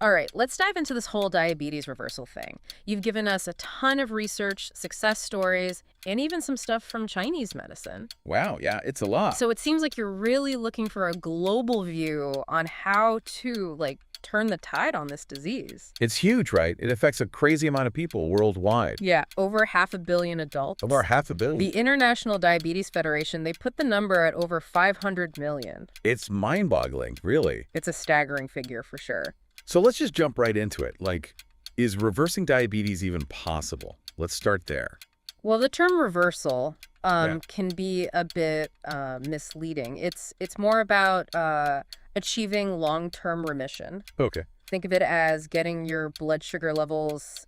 All right, let's dive into this whole diabetes reversal thing. You've given us a ton of research, success stories, and even some stuff from Chinese medicine. Wow, yeah, it's a lot. So it seems like you're really looking for a global view on how to, turn the tide on this disease. It's huge, right? It affects a crazy amount of people worldwide. Yeah, over 500 million adults. Over 500 million. The International Diabetes Federation, they put the number at over 500 million. It's mind-boggling, really. It's a staggering figure for sure. So let's just jump right into it. Is reversing diabetes even possible? Let's start there. Well, the term reversal Yeah. can be a bit misleading. It's more about achieving long-term remission. Okay. Think of it as getting your blood sugar levels,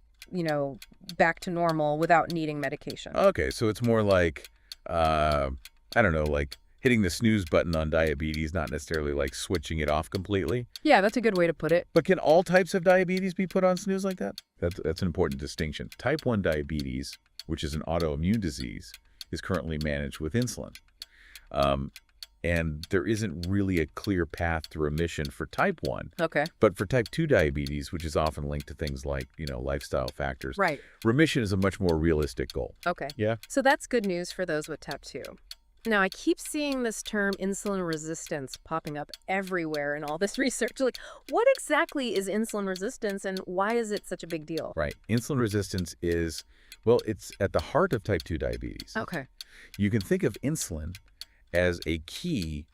back to normal without needing medication. Okay, so it's more like, I don't know, like hitting the snooze button on diabetes, not necessarily like switching it off completely. Yeah, that's a good way to put it. But can all types of diabetes be put on snooze like that? That's an important distinction. Type 1 diabetes, which is an autoimmune disease, is currently managed with insulin. And there isn't really a clear path to remission for type 1. Okay. But for type 2 diabetes, which is often linked to things like, lifestyle factors, Right. remission is a much more realistic goal. Okay. Yeah? So that's good news for those with type 2. Now, I keep seeing this term insulin resistance popping up everywhere in all this research. What exactly is insulin resistance and why is it such a big deal? Right. Insulin resistance is, well, it's at the heart of type 2 diabetes. Okay. You can think of insulin as a key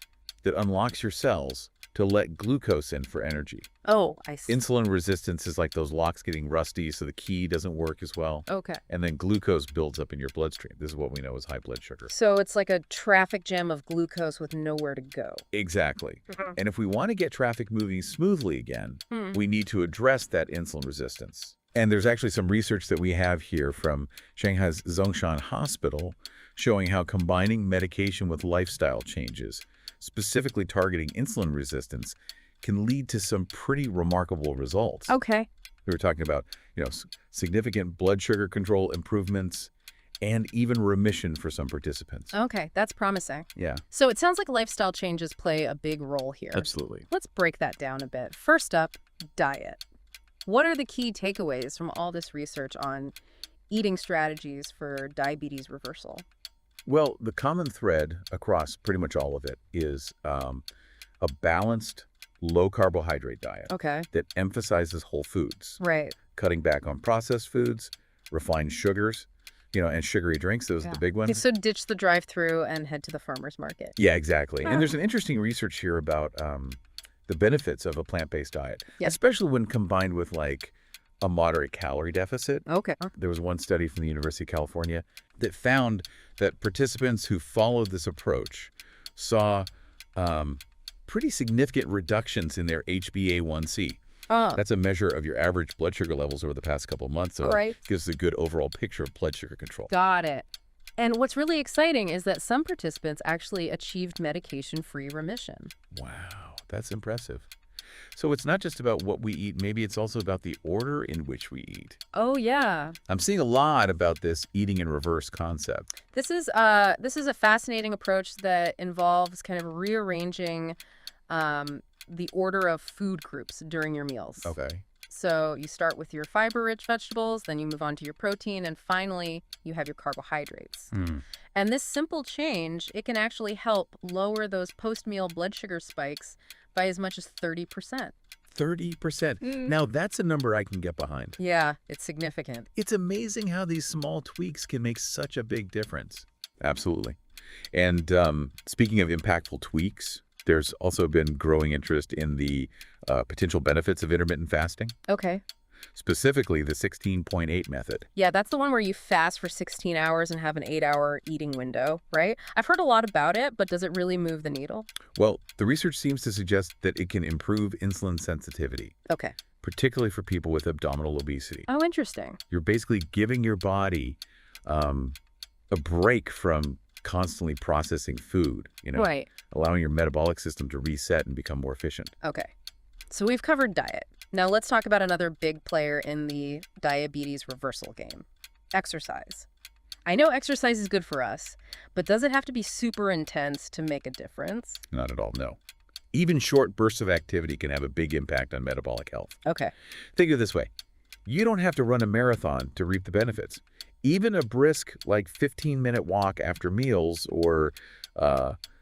that unlocks your cells to let glucose in for energy. Oh, I see. Insulin resistance is like those locks getting rusty, so the key doesn't work as well. Okay. And then glucose builds up in your bloodstream. This is what we know as high blood sugar. So it's like a traffic jam of glucose with nowhere to go. Exactly. And if we want to get traffic moving smoothly again, we need to address that insulin resistance. And there's actually some research that we have here from Shanghai's Zhongshan Hospital showing how combining medication with lifestyle changes, specifically targeting insulin resistance, can lead to some pretty remarkable results. Okay. We were talking about, significant blood sugar control improvements and even remission for some participants. Okay, that's promising. Yeah, So it sounds like lifestyle changes play a big role here. absolutely. Let's break that down a bit. First up, diet. What are the key takeaways from all this research on eating strategies for diabetes reversal? Well, the common thread across pretty much all of it is a balanced, low-carbohydrate diet Okay. that emphasizes whole foods, Right. cutting back on processed foods, refined sugars, and sugary drinks. Those are the big ones. So ditch the drive-through and head to the farmer's market. Yeah, exactly. And there's an interesting research here about the benefits of a plant-based diet, Yeah. especially when combined with a moderate calorie deficit. Okay. There was one study from the University of California that found that participants who followed this approach saw pretty significant reductions in their HbA1c. Oh, That's a measure of your average blood sugar levels over the past couple of months, so Right. it gives a good overall picture of blood sugar control. got it. And what's really exciting is that some participants actually achieved medication-free remission. Wow, that's impressive. So it's not just about what we eat, maybe it's also about the order in which we eat. Oh, yeah. I'm seeing a lot about this eating in reverse concept. This is a fascinating approach that involves kind of rearranging the order of food groups during your meals. Okay. So you start with your fiber-rich vegetables, then you move on to your protein, and finally you have your carbohydrates. And this simple change, it can actually help lower those post-meal blood sugar spikes by as much as 30%. 30%. Now, that's a number I can get behind. Yeah, it's significant. It's amazing how these small tweaks can make such a big difference. Absolutely. And speaking of impactful tweaks, there's also been growing interest in the potential benefits of intermittent fasting, Okay. specifically the 16.8 method. Yeah, that's the one where you fast for 16 hours and have an 8-hour eating window, right? I've heard a lot about it, but does it really move the needle? Well, the research seems to suggest that it can improve insulin sensitivity, Okay. particularly for people with abdominal obesity. Oh, interesting. You're basically giving your body a break from constantly processing food, Right. allowing your metabolic system to reset and become more efficient. Okay. So we've covered diet. Now let's talk about another big player in the diabetes reversal game, exercise. I know exercise is good for us, but does it have to be super intense to make a difference? Not at all, no. Even short bursts of activity can have a big impact on metabolic health. Okay. Think of it this way. You don't have to run a marathon to reap the benefits. Even a brisk, like 15-minute walk after meals or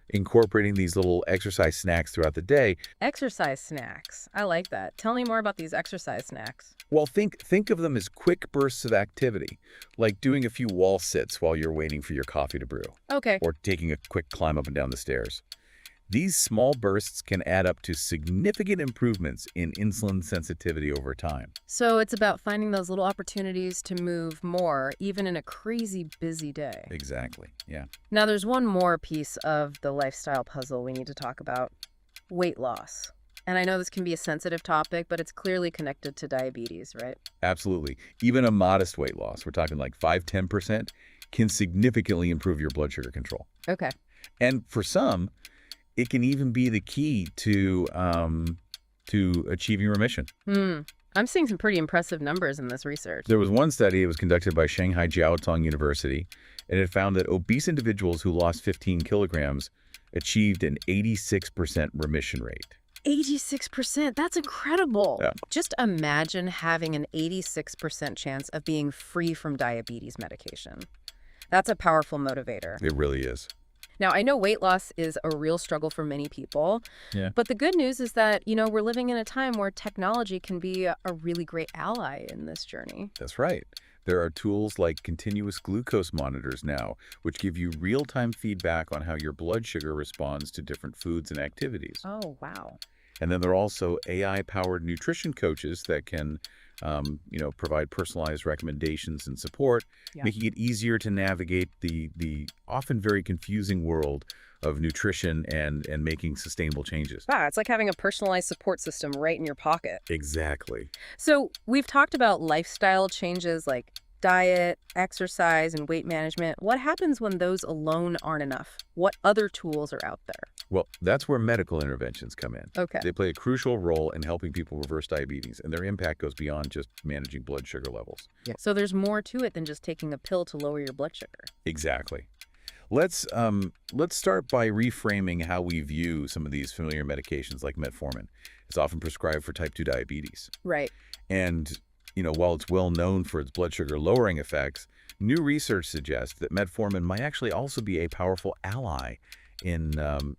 incorporating these little exercise snacks throughout the day. Exercise snacks. I like that. Tell me more about these exercise snacks. Well, think of them as quick bursts of activity, like doing a few wall sits while you're waiting for your coffee to brew. Okay. Or taking a quick climb up and down the stairs. These small bursts can add up to significant improvements in insulin sensitivity over time. So it's about finding those little opportunities to move more, even in a crazy busy day. Exactly, yeah. Now, there's one more piece of the lifestyle puzzle we need to talk about: weight loss. And I know this can be a sensitive topic, but it's clearly connected to diabetes, right? Absolutely. Even a modest weight loss, we're talking like 5–10%, can significantly improve your blood sugar control. Okay. And for some, it can even be the key to achieving remission. I'm seeing some pretty impressive numbers in this research. There was one study that was conducted by Shanghai Jiaotong University, and it found that obese individuals who lost 15 kilograms achieved an 86% remission rate. 86%. That's incredible. Yeah. Just imagine having an 86% chance of being free from diabetes medication. That's a powerful motivator. It really is. Now, I know weight loss is a real struggle for many people, but the good news is that, we're living in a time where technology can be a really great ally in this journey. That's right. There are tools like continuous glucose monitors now, which give you real-time feedback on how your blood sugar responds to different foods and activities. Oh, wow. And then there are also AI-powered nutrition coaches that can provide personalized recommendations and support, making it easier to navigate the often very confusing world of nutrition and making sustainable changes. Wow, it's like having a personalized support system right in your pocket. Exactly. So we've talked about lifestyle changes like diet, exercise, and weight management. What happens when those alone aren't enough? What other tools are out there? Well, that's where medical interventions come in. Okay. They play a crucial role in helping people reverse diabetes, and their impact goes beyond just managing blood sugar levels. Yeah. So there's more to it than just taking a pill to lower your blood sugar. Exactly. Let's start by reframing how we view some of these familiar medications like metformin. It's often prescribed for type 2 diabetes. Right. And while it's well known for its blood sugar lowering effects, new research suggests that metformin might actually also be a powerful ally in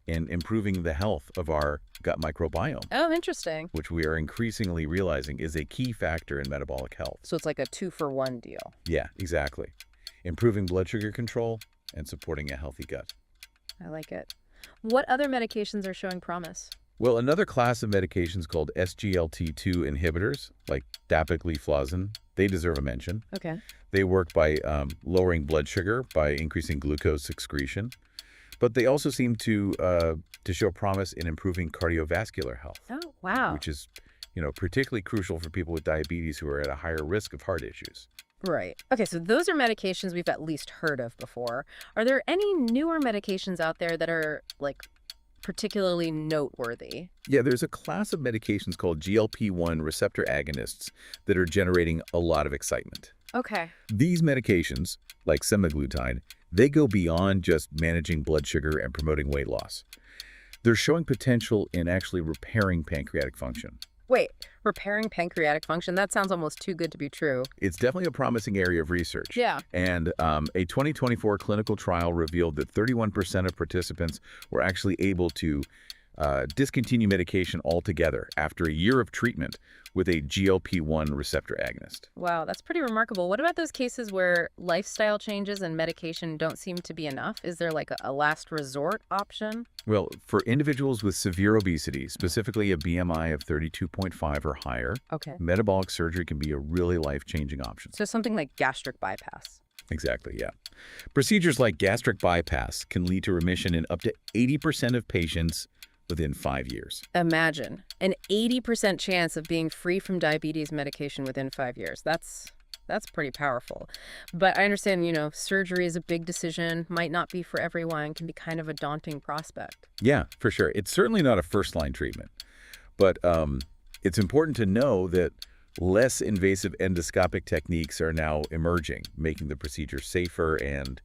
improving the health of our gut microbiome. Oh, interesting. Which we are increasingly realizing is a key factor in metabolic health. So it's like a 2-for-1 deal. Yeah, exactly. Improving blood sugar control and supporting a healthy gut. I like it. What other medications are showing promise? Well, another class of medications called SGLT2 inhibitors, like dapagliflozin, they deserve a mention. Okay. They work by lowering blood sugar by increasing glucose excretion, but they also seem to show promise in improving cardiovascular health. Oh, wow. Which is, particularly crucial for people with diabetes who are at a higher risk of heart issues. Right. Okay, so those are medications we've at least heard of before. Are there any newer medications out there that are, particularly noteworthy? Yeah, there's a class of medications called GLP-1 receptor agonists that are generating a lot of excitement. Okay. These medications, like semaglutide, they go beyond just managing blood sugar and promoting weight loss. They're showing potential in actually repairing pancreatic function. Wait, repairing pancreatic function? That sounds almost too good to be true. It's definitely a promising area of research. Yeah. And a 2024 clinical trial revealed that 31% of participants were actually able to discontinue medication altogether after a year of treatment with a GLP-1 receptor agonist. Wow, that's pretty remarkable. What about those cases where lifestyle changes and medication don't seem to be enough? Is there a last resort option? Well, for individuals with severe obesity, specifically a BMI of 32.5 or higher, metabolic surgery can be a really life-changing option. So something like gastric bypass. Exactly, yeah. Procedures like gastric bypass can lead to remission in up to 80% of patients within 5 years. Imagine an 80% chance of being free from diabetes medication within 5 years. That's pretty powerful. But I understand, surgery is a big decision, might not be for everyone, can be kind of a daunting prospect. Yeah, for sure. It's certainly not a first-line treatment. But it's important to know that less invasive endoscopic techniques are now emerging, making the procedure safer and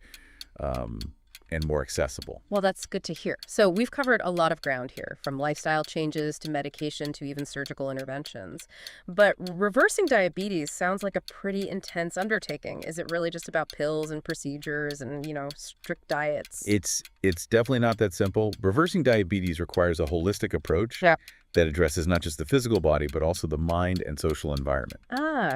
and more accessible. Well, that's good to hear. So we've covered a lot of ground here, from lifestyle changes to medication to even surgical interventions. But reversing diabetes sounds like a pretty intense undertaking. Is it really just about pills and procedures and, strict diets? It's definitely not that simple. Reversing diabetes requires a holistic approach that addresses not just the physical body, but also the mind and social environment.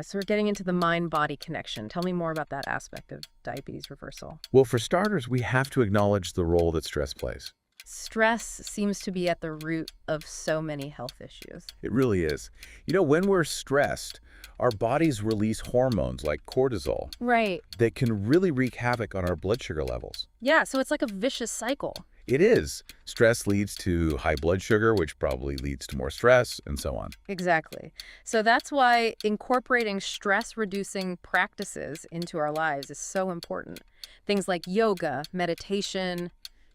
So we're getting into the mind-body connection. Tell me more about that aspect of diabetes reversal. Well, for starters, we have to acknowledge the role that stress plays. Stress seems to be at the root of so many health issues. It really is. When we're stressed, our bodies release hormones like cortisol. Right. That can really wreak havoc on our blood sugar levels. Yeah, so it's like a vicious cycle. It is. Stress leads to high blood sugar, which probably leads to more stress, and so on. Exactly. So that's why incorporating stress-reducing practices into our lives is so important. Things like yoga, meditation,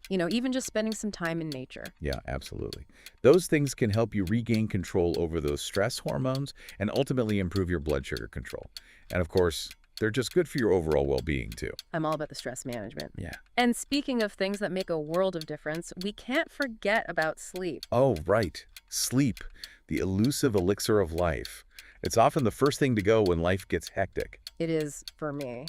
even just spending some time in nature. Yeah, absolutely. Those things can help you regain control over those stress hormones and ultimately improve your blood sugar control. And of course, they're just good for your overall well-being, too. I'm all about the stress management. Yeah. And speaking of things that make a world of difference, we can't forget about sleep. Oh, right. Sleep, the elusive elixir of life. It's often the first thing to go when life gets hectic. It is for me.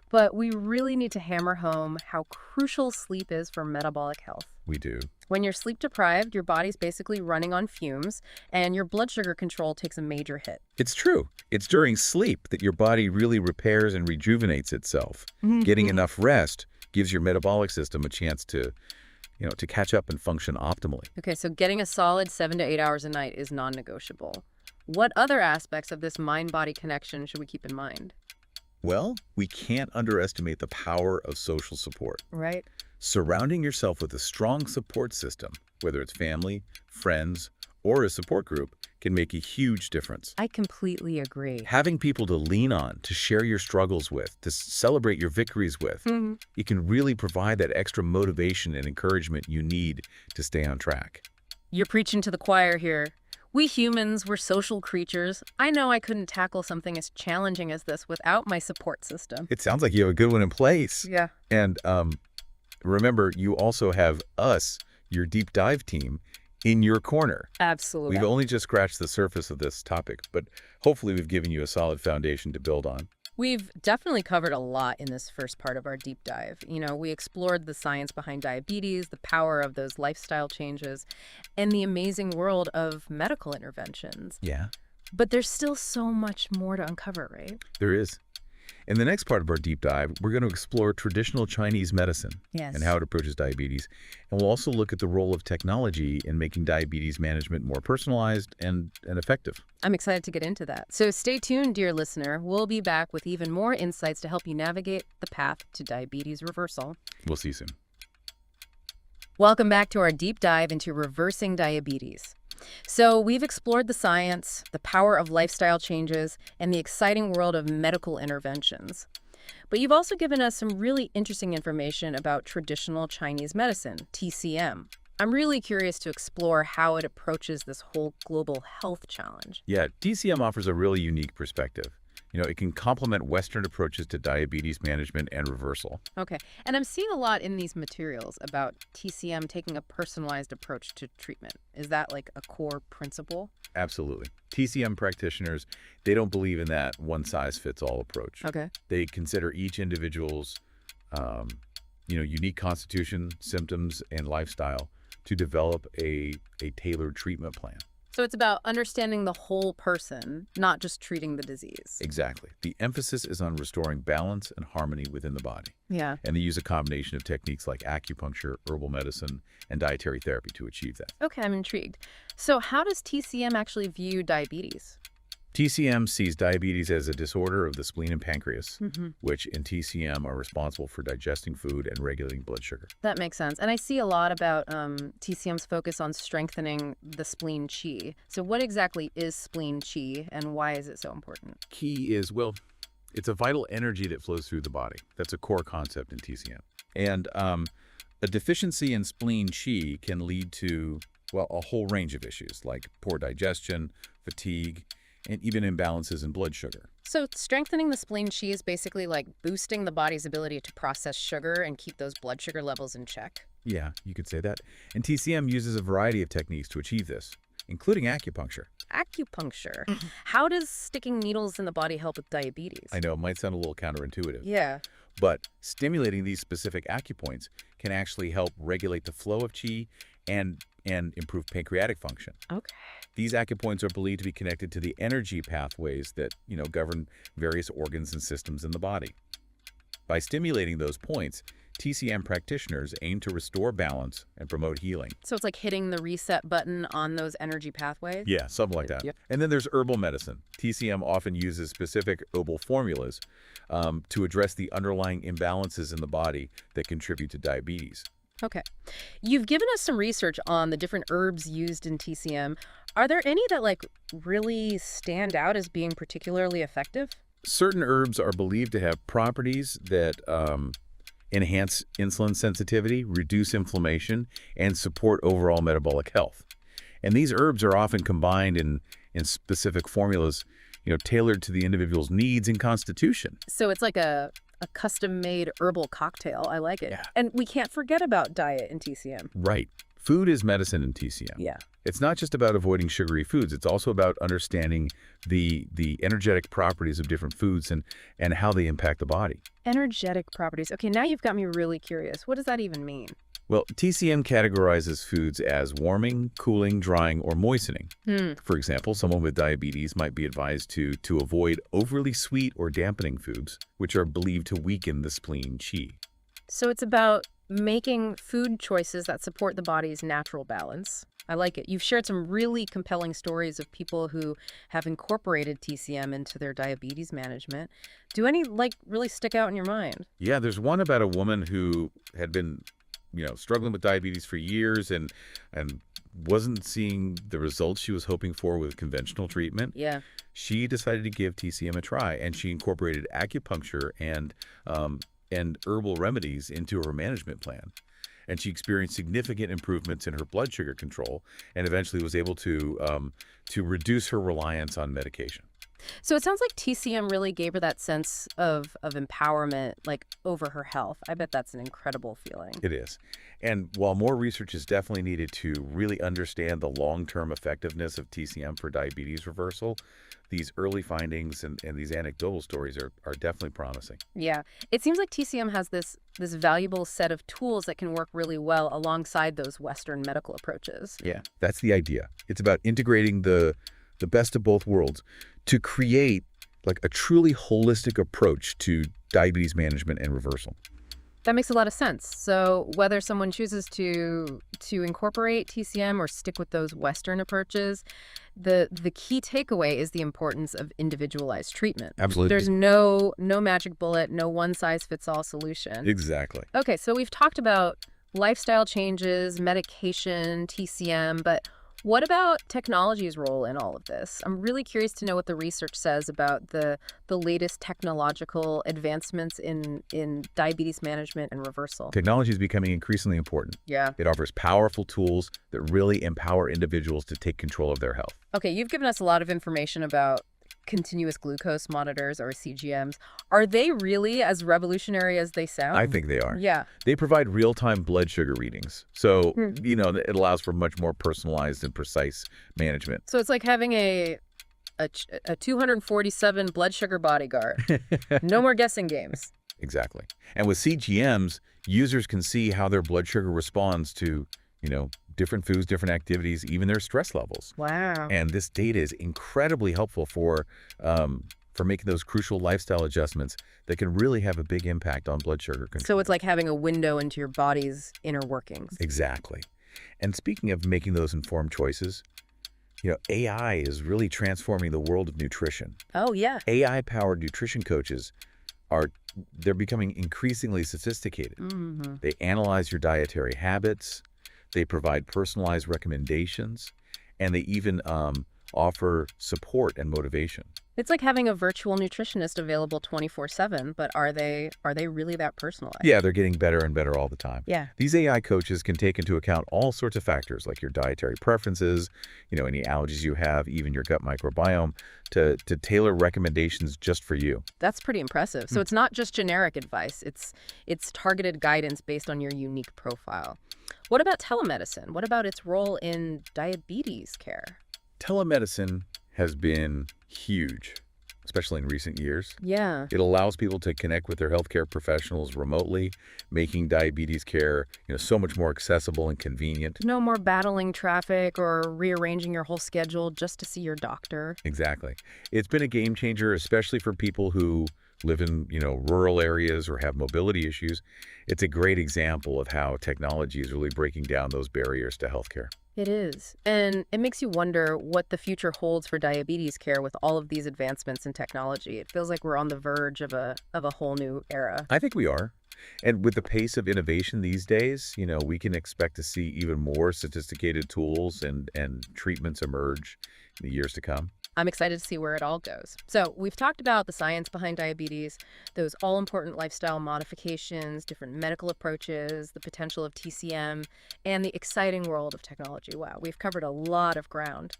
But we really need to hammer home how crucial sleep is for metabolic health. We do. When you're sleep deprived, your body's basically running on fumes, and your blood sugar control takes a major hit. It's true. It's during sleep that your body really repairs and rejuvenates itself. Getting enough rest gives your metabolic system a chance to catch up and function optimally. Okay, so getting a solid 7 to 8 hours a night is non-negotiable. What other aspects of this mind-body connection should we keep in mind? Well, we can't underestimate the power of social support. Right. Surrounding yourself with a strong support system, whether it's family, friends, or a support group, can make a huge difference. I completely agree. Having people to lean on, to share your struggles with, to celebrate your victories with, it can really provide that extra motivation and encouragement you need to stay on track. You're preaching to the choir here. We humans, we're social creatures. I know I couldn't tackle something as challenging as this without my support system. It sounds like you have a good one in place. Yeah. And remember, you also have us, your deep dive team, in your corner. Absolutely. We've only just scratched the surface of this topic, but hopefully we've given you a solid foundation to build on. We've definitely covered a lot in this first part of our deep dive. We explored the science behind diabetes, the power of those lifestyle changes, and the amazing world of medical interventions. Yeah. But there's still so much more to uncover, right? There is. In the next part of our deep dive, we're going to explore traditional Chinese medicine and how it approaches diabetes. And we'll also look at the role of technology in making diabetes management more personalized and effective. I'm excited to get into that. So stay tuned, dear listener. We'll be back with even more insights to help you navigate the path to diabetes reversal. We'll see you soon. Welcome back to our deep dive into reversing diabetes. So we've explored the science, the power of lifestyle changes, and the exciting world of medical interventions. But you've also given us some really interesting information about traditional Chinese medicine, TCM. I'm really curious to explore how it approaches this whole global health challenge. Yeah, TCM offers a really unique perspective. It can complement Western approaches to diabetes management and reversal. Okay. And I'm seeing a lot in these materials about TCM taking a personalized approach to treatment. Is that like a core principle? Absolutely. TCM practitioners, they don't believe in that one-size-fits-all approach. Okay. They consider each individual's, unique constitution, symptoms, and lifestyle to develop a tailored treatment plan. So it's about understanding the whole person, not just treating the disease. Exactly. The emphasis is on restoring balance and harmony within the body. Yeah. And they use a combination of techniques like acupuncture, herbal medicine, and dietary therapy to achieve that. Okay, I'm intrigued. So how does TCM actually view diabetes? TCM sees diabetes as a disorder of the spleen and pancreas, which in TCM are responsible for digesting food and regulating blood sugar. That makes sense. And I see a lot about TCM's focus on strengthening the spleen qi. So what exactly is spleen qi and why is it so important? Qi is, well, it's a vital energy that flows through the body. That's a core concept in TCM. And a deficiency in spleen qi can lead to, well, a whole range of issues like poor digestion, fatigue, and even imbalances in blood sugar. So strengthening the spleen qi is basically like boosting the body's ability to process sugar and keep those blood sugar levels in check. Yeah, you could say that. And TCM uses a variety of techniques to achieve this, including acupuncture. Acupuncture. How does sticking needles in the body help with diabetes? I know it might sound a little counterintuitive. Yeah. But stimulating these specific acupoints can actually help regulate the flow of qi and improve pancreatic function. Okay. These acupoints are believed to be connected to the energy pathways that, govern various organs and systems in the body. By stimulating those points, TCM practitioners aim to restore balance and promote healing. So it's like hitting the reset button on those energy pathways? Yeah, something like that. Yep. And then there's herbal medicine. TCM often uses specific herbal formulas to address the underlying imbalances in the body that contribute to diabetes. Okay. You've given us some research on the different herbs used in TCM. Are there any that really stand out as being particularly effective? Certain herbs are believed to have properties that enhance insulin sensitivity, reduce inflammation, and support overall metabolic health. And these herbs are often combined in specific formulas, tailored to the individual's needs and constitution. So it's like a custom-made herbal cocktail. I like it. Yeah. And we can't forget about diet in TCM. Right. Food is medicine in TCM. Yeah. It's not just about avoiding sugary foods. It's also about understanding the energetic properties of different foods and how they impact the body. Energetic properties. Okay, now you've got me really curious. What does that even mean? Well, TCM categorizes foods as warming, cooling, drying, or moistening. For example, someone with diabetes might be advised to avoid overly sweet or dampening foods, which are believed to weaken the spleen qi. So it's about making food choices that support the body's natural balance. I like it. You've shared some really compelling stories of people who have incorporated TCM into their diabetes management. Do any really stick out in your mind? Yeah, there's one about a woman who had been struggling with diabetes for years and wasn't seeing the results she was hoping for with conventional treatment. Yeah. She decided to give TCM a try, and she incorporated acupuncture and herbal remedies into her management plan. And she experienced significant improvements in her blood sugar control and eventually was able to reduce her reliance on medication. So it sounds like TCM really gave her that sense of empowerment, over her health. I bet that's an incredible feeling. It is. And while more research is definitely needed to really understand the long-term effectiveness of TCM for diabetes reversal, these early findings and these anecdotal stories are definitely promising. Yeah. It seems like TCM has this valuable set of tools that can work really well alongside those Western medical approaches. Yeah, that's the idea. It's about integrating the best of both worlds to create a truly holistic approach to diabetes management and reversal. That makes a lot of sense. So whether someone chooses to incorporate TCM or stick with those Western approaches, the key takeaway is the importance of individualized treatment. Absolutely. There's no magic bullet, no one-size-fits-all solution. Exactly. Okay, so we've talked about lifestyle changes, medication, TCM, but what about technology's role in all of this? I'm really curious to know what the research says about the latest technological advancements in diabetes management and reversal. Technology is becoming increasingly important. Yeah. It offers powerful tools that really empower individuals to take control of their health. Okay, you've given us a lot of information about continuous glucose monitors, or CGMs. Are they really as revolutionary as they sound? I think they are. Yeah. They provide real-time blood sugar readings. So, it allows for much more personalized and precise management. So it's like having a 247 blood sugar bodyguard. No more guessing games. Exactly. And with CGMs, users can see how their blood sugar responds to, different foods, different activities, even their stress levels. Wow. And this data is incredibly helpful for making those crucial lifestyle adjustments that can really have a big impact on blood sugar control. So it's like having a window into your body's inner workings. Exactly. And speaking of making those informed choices, AI is really transforming the world of nutrition. Oh, yeah. AI-powered nutrition coaches they're becoming increasingly sophisticated. Mm-hmm. They analyze your dietary habits, they provide personalized recommendations, and they even offer support and motivation. It's like having a virtual nutritionist available 24/7, but are they really that personalized? Yeah, they're getting better and better all the time. Yeah. These AI coaches can take into account all sorts of factors like your dietary preferences, any allergies you have, even your gut microbiome, to tailor recommendations just for you. That's pretty impressive. So it's not just generic advice. It's targeted guidance based on your unique profile. What about telemedicine? What about its role in diabetes care? Telemedicine has been huge, especially in recent years. Yeah. It allows people to connect with their healthcare professionals remotely, making diabetes care, so much more accessible and convenient. No more battling traffic or rearranging your whole schedule just to see your doctor. Exactly. It's been a game changer, especially for people who live in, rural areas or have mobility issues. It's a great example of how technology is really breaking down those barriers to healthcare. It is. And it makes you wonder what the future holds for diabetes care with all of these advancements in technology. It feels like we're on the verge of a whole new era. I think we are. And with the pace of innovation these days, we can expect to see even more sophisticated tools and treatments emerge in the years to come. I'm excited to see where it all goes. So we've talked about the science behind diabetes, those all-important lifestyle modifications, different medical approaches, the potential of TCM, and the exciting world of technology. Wow, we've covered a lot of ground.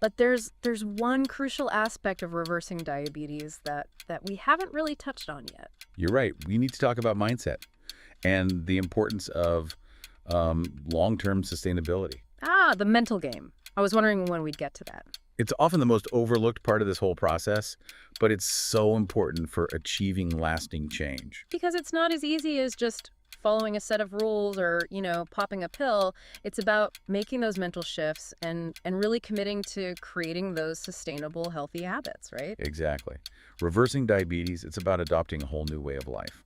But there's one crucial aspect of reversing diabetes that we haven't really touched on yet. You're right. We need to talk about mindset and the importance of long-term sustainability. The mental game. I was wondering when we'd get to that. It's often the most overlooked part of this whole process, but it's so important for achieving lasting change. Because it's not as easy as just following a set of rules or, popping a pill. It's about making those mental shifts and really committing to creating those sustainable, healthy habits, right? Exactly. Reversing diabetes, it's about adopting a whole new way of life.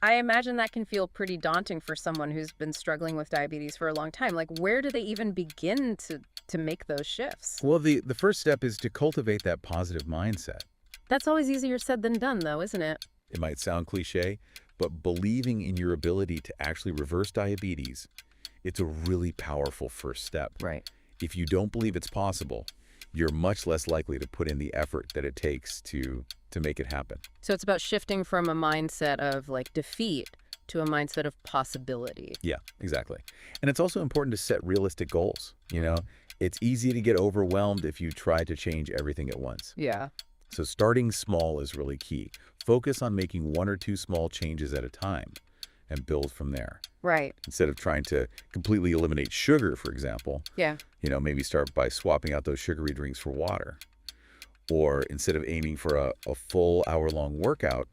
I imagine that can feel pretty daunting for someone who's been struggling with diabetes for a long time. Like, where do they even begin to make those shifts? Well, the first step is to cultivate that positive mindset. That's always easier said than done, though, isn't it? It might sound cliche, but believing in your ability to actually reverse diabetes, it's a really powerful first step. Right. If you don't believe it's possible, you're much less likely to put in the effort that it takes to make it happen. So it's about shifting from a mindset of defeat to a mindset of possibility. Yeah, exactly. And it's also important to set realistic goals. It's easy to get overwhelmed if you try to change everything at once. Yeah. So starting small is really key. Focus on making 1 or 2 small changes at a time and build from there. Right. Instead of trying to completely eliminate sugar, for example. Yeah. Maybe start by swapping out those sugary drinks for water. Or instead of aiming for a full hour-long workout,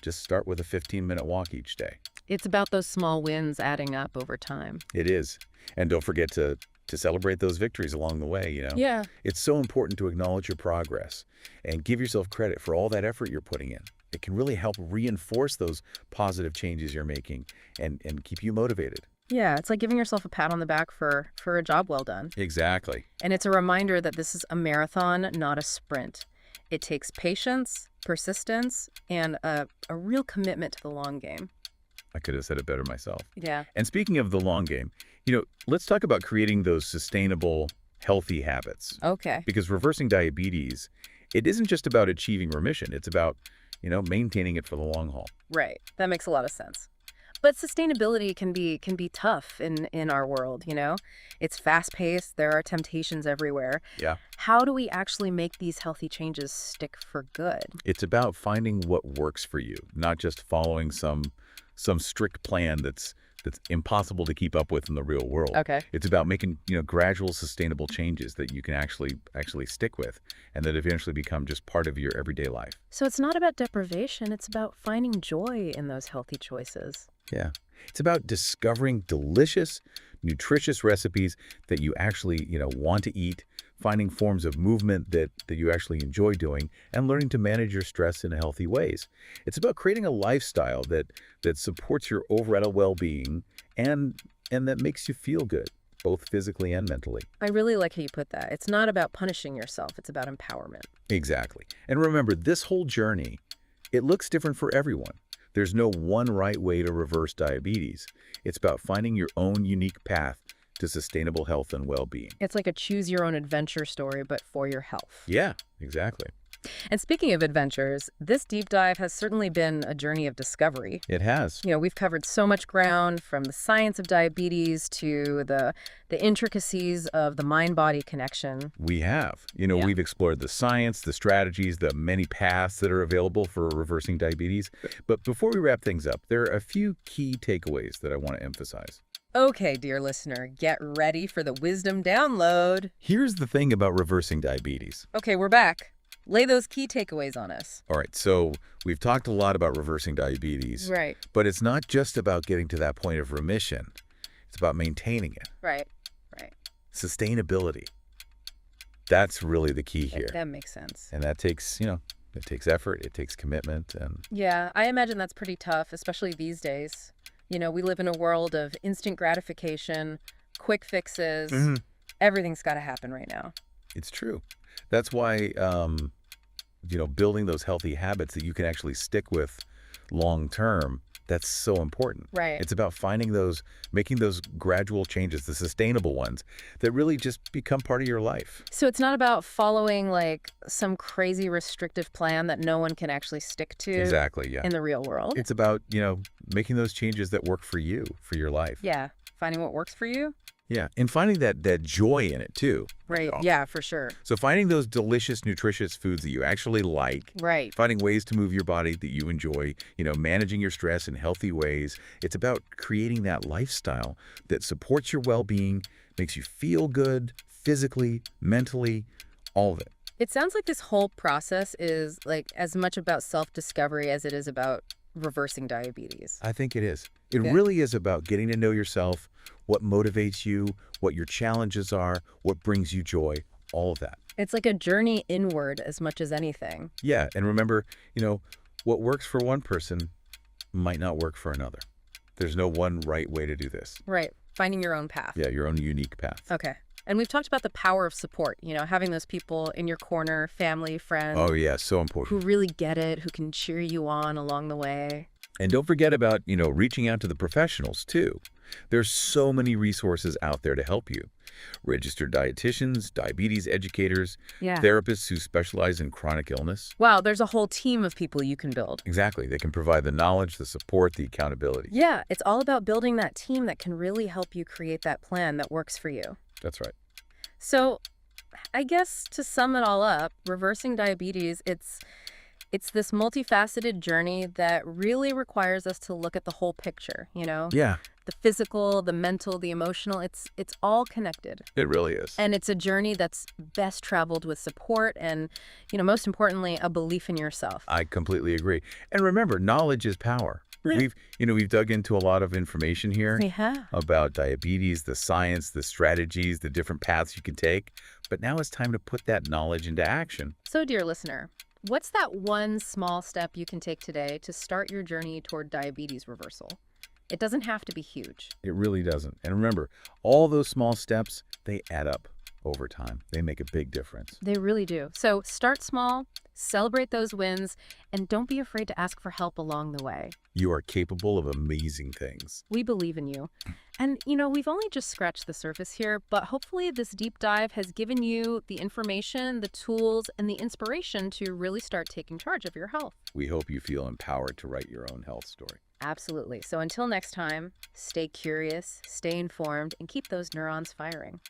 just start with a 15-minute walk each day. It's about those small wins adding up over time. It is. And don't forget to celebrate those victories along the way, Yeah. It's so important to acknowledge your progress and give yourself credit for all that effort you're putting in. It can really help reinforce those positive changes you're making and keep you motivated. Yeah, it's like giving yourself a pat on the back for a job well done. Exactly. And it's a reminder that this is a marathon, not a sprint. It takes patience, persistence, and a real commitment to the long game. I could have said it better myself. Yeah. And speaking of the long game, let's talk about creating those sustainable, healthy habits. Okay. Because reversing diabetes, it isn't just about achieving remission. It's about, maintaining it for the long haul. Right. That makes a lot of sense. But sustainability can be tough in our world, It's fast-paced. There are temptations everywhere. Yeah. How do we actually make these healthy changes stick for good? It's about finding what works for you, not just following some strict plan that's impossible to keep up with in the real world. Okay. It's about making, gradual, sustainable changes that you can actually stick with and that eventually become just part of your everyday life. So it's not about deprivation. It's about finding joy in those healthy choices. Yeah. It's about discovering delicious, nutritious recipes that you actually, want to eat, finding forms of movement that you actually enjoy doing, and learning to manage your stress in healthy ways. It's about creating a lifestyle that supports your overall well-being and that makes you feel good, both physically and mentally. I really like how you put that. It's not about punishing yourself. It's about empowerment. Exactly. And remember, this whole journey, it looks different for everyone. There's no one right way to reverse diabetes. It's about finding your own unique path to sustainable health and well-being. It's like a choose-your-own-adventure story, but for your health. Yeah, exactly. And speaking of adventures, this deep dive has certainly been a journey of discovery. It has. We've covered so much ground, from the science of diabetes to the intricacies of the mind-body connection. We have. Yeah. We've explored the science, the strategies, the many paths that are available for reversing diabetes. But before we wrap things up, there are a few key takeaways that I want to emphasize. Okay, dear listener, get ready for the wisdom download. Here's the thing about reversing diabetes. Okay, we're back. Lay those key takeaways on us. All right, so we've talked a lot about reversing diabetes. Right. But it's not just about getting to that point of remission. It's about maintaining it. Right. Sustainability. That's really the key here. That makes sense. And that takes, it takes effort, it takes commitment, and Yeah, I imagine that's pretty tough, especially these days. We live in a world of instant gratification, quick fixes. Everything's got to happen right now. it's true. That's why, building those healthy habits that you can actually stick with long term, that's so important. Right. It's about making those gradual changes, the sustainable ones, that really just become part of your life. So it's not about following like some crazy restrictive plan that no one can actually stick to. Exactly, yeah. In the real world. It's about, making those changes that work for you, for your life. Yeah. Finding what works for you. Yeah, and finding that joy in it, too. Right. Yeah, for sure. So finding those delicious, nutritious foods that you actually like. Right. Finding ways to move your body that you enjoy, managing your stress in healthy ways. It's about creating that lifestyle that supports your well-being, makes you feel good physically, mentally, all of it. It sounds like this whole process is like as much about self-discovery as it is about reversing diabetes. I think it is. It really is about getting to know yourself, what motivates you, what your challenges are, what brings you joy, all of that. It's like a journey inward as much as anything. Yeah, and remember, what works for one person might not work for another. There's no one right way to do this. Right. Finding your own path. Yeah, your own unique path. Okay. And we've talked about the power of support, having those people in your corner, family, friends. Oh, yeah, so important. Who really get it, who can cheer you on along the way. And don't forget about, reaching out to the professionals, too. There's so many resources out there to help you. Registered dietitians, diabetes educators, therapists who specialize in chronic illness. Wow, there's a whole team of people you can build. Exactly. They can provide the knowledge, the support, the accountability. Yeah, it's all about building that team that can really help you create that plan that works for you. That's right. So I guess to sum it all up, reversing diabetes, it's this multifaceted journey that really requires us to look at the whole picture, Yeah, The physical, the mental, the emotional, it's all connected. it really is. And it's a journey that's best traveled with support and, most importantly, a belief in yourself. I completely agree. And remember, knowledge is power. Yeah. We've dug into a lot of information here Yeah. about diabetes, the science, the strategies, the different paths you can take. But now it's time to put that knowledge into action. So, dear listener, what's that one small step you can take today to start your journey toward diabetes reversal? It doesn't have to be huge. It really doesn't. And remember, all those small steps, they add up over time. They make a big difference. They really do. So start small, celebrate those wins, and don't be afraid to ask for help along the way. You are capable of amazing things. We believe in you. And, we've only just scratched the surface here, but hopefully this deep dive has given you the information, the tools, and the inspiration to really start taking charge of your health. We hope you feel empowered to write your own health story. Absolutely. So until next time, stay curious, stay informed, and keep those neurons firing.